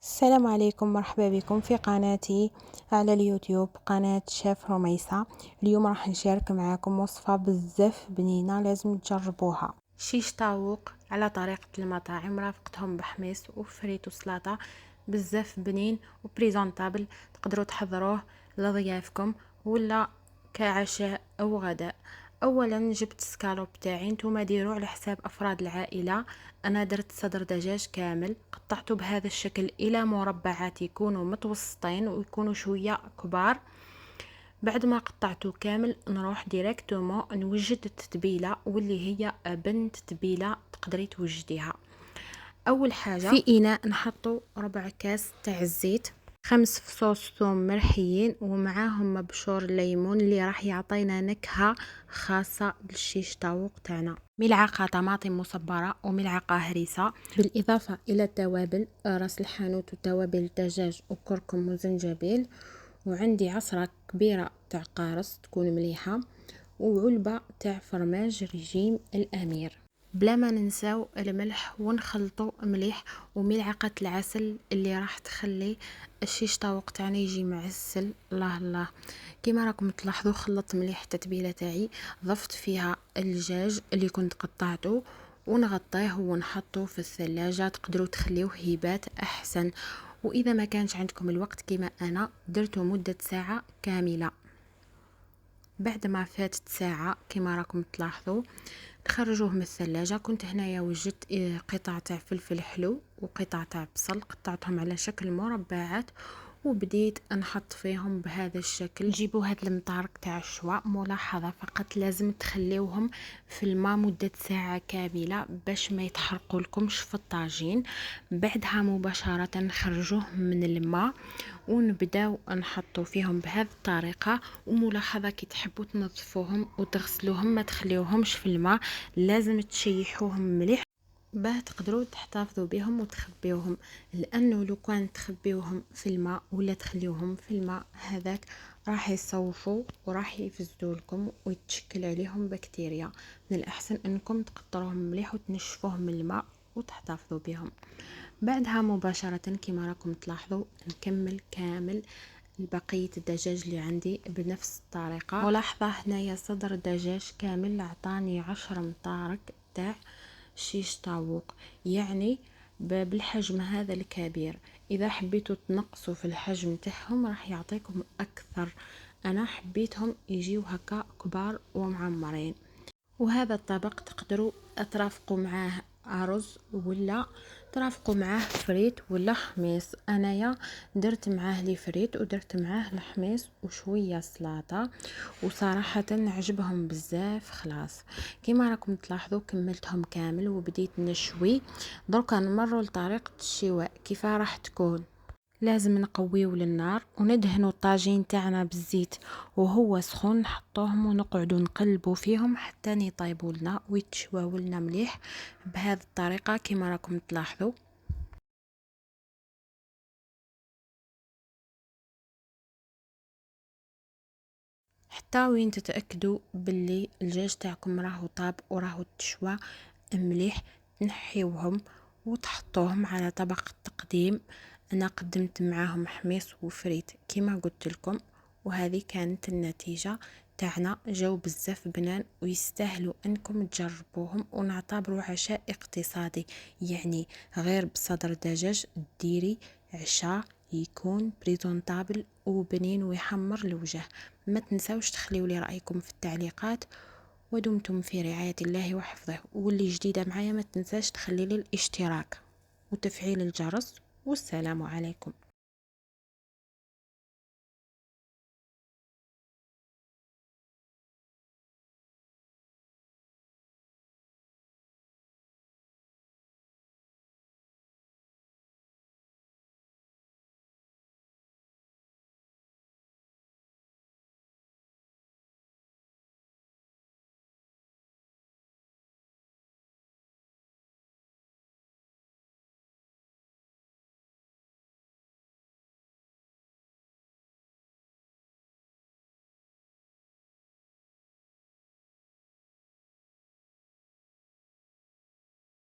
السلام عليكم، مرحبا بكم في قناتي على اليوتيوب، قناة شيف رميسة. اليوم راح نشارك معاكم وصفة بزاف بنينة لازم تجربوها. شيش طاووق على طريقة المطاعم، رافقتهم بحميص وفريت وسلطة. بزاف بنين وبريزونطابل، تقدروا تحضروه لضيافكم ولا كعشاء او غداء. اولا جبت السكالوب تاعي، نتوما ديروا على حساب افراد العائله. انا درت صدر دجاج كامل، قطعته بهذا الشكل الى مربعات يكونوا متوسطين ويكونوا شويه كبار. بعد ما قطعته كامل نروح ديريكتومون نوجد التتبيله، واللي هي بنت تتبيله تقدري توجديها. اول حاجه في اناء نحطو ربع كاس تاع الزيت، 5 فصوص ثوم مرحيين ومعاهم مبشور الليمون اللي راح يعطينا نكهه خاصه للشيش طاووق تاعنا، ملعقه طماطم مصبره وملعقه هريسه، بالاضافه الى التوابل راس الحانوت وتوابل الدجاج وكركم وزنجبيل، وعندي عصره كبيره تاع قارص تكون مليحه، وعلبه تاع فرماج رجيم الامير. بلا ما ننساو الملح، ونخلطو مليح، وملعقه العسل اللي راح تخلي الشيش طاووق تاعنا يجي معسل. الله الله، كيما راكم تلاحظوا خلطت مليح التتبيله تاعي، ضفت فيها الدجاج اللي كنت قطعته ونغطيه ونحطه في الثلاجه. تقدروا تخليوه هيبات احسن، واذا ما كانش عندكم الوقت كيما انا درته مده ساعه كامله. بعد ما فاتت ساعه كيما راكم تلاحظوا نخرجوه من الثلاجه. كنت هنايا وجدت قطع تاع فلفل حلو وقطع تاع بصل، قطعتهم على شكل مربعات وبديت نحط فيهم بهذا الشكل. جيبوا هاد المطارق تاع الشواء، ملاحظه فقط لازم تخليوهم في الماء مده ساعه كامله باش ما يتحرقوا لكمش في الطاجين. بعدها مباشره نخرجوه من الماء ونبداو نحطو فيهم بهذه الطريقه. وملاحظه كي تحبوا تنظفوهم وتغسلوهم ما تخليوهمش في الماء، لازم تشيحوهم مليح باه تقدروا تحتفظوا بهم وتخبيوهم، لانه لو كان تخبيوهم في الماء ولا تخليوهم في الماء هذاك راح يصوفوا وراح يفسدوا لكم ويتشكل عليهم بكتيريا. من الاحسن انكم تقطروهم مليح وتنشفوهم من الماء وتحتفظوا بهم. بعدها مباشرة كما راكم تلاحظوا نكمل كامل بقية الدجاج اللي عندي بنفس الطريقة. ملاحظة هنايا صدر دجاج كامل عطاني 10 مطارق تاع شيش طاووق، يعني بالحجم هذا الكبير. اذا حبيتوا تنقصوا في الحجم تاعهم راح يعطيكم اكثر، انا حبيتهم يجيو هكا كبار ومعمرين. وهذا الطبق تقدروا ترافقوا معاه رز ولا ترافقوا معاه فريت ولا حميص. انايا درت معاه لي فريت ودرت معاه الحميص وشويه سلطه، وصراحه عجبهم بزاف. خلاص كيما راكم تلاحظوا كملتهم كامل وبديت نشوي. دركا نمروا لطريقه الشواء كيف راح تكون. لازم نقويو للنار وندهنوا الطاجين تاعنا بالزيت وهو سخون، نحطوهم ونقعدوا نقلبوا فيهم حتى يطيبوا لنا ويتشواو لنا مليح بهذه الطريقه كما راكم تلاحظوا. حتى وين تتاكدوا باللي الدجاج تاعكم راهو طاب وراهو تشوى مليح، تنحيوهم وتحطوهم على طبق التقديم. انا قدمت معاهم حميص وفريت كما قلت لكم، وهذه كانت النتيجة تاعنا. جاو بزاف بنان ويستاهلوا انكم تجربوهم، ونعتبروا عشاء اقتصادي، يعني غير بصدر دجاج ديري عشاء يكون بريزونطابل وبنين ويحمر الوجه. ما تنساوش تخليوا لي رأيكم في التعليقات، ودمتم في رعاية الله وحفظه. واللي جديدة معايا ما تنساش تخلي لي الاشتراك وتفعيل الجرس، والسلام عليكم.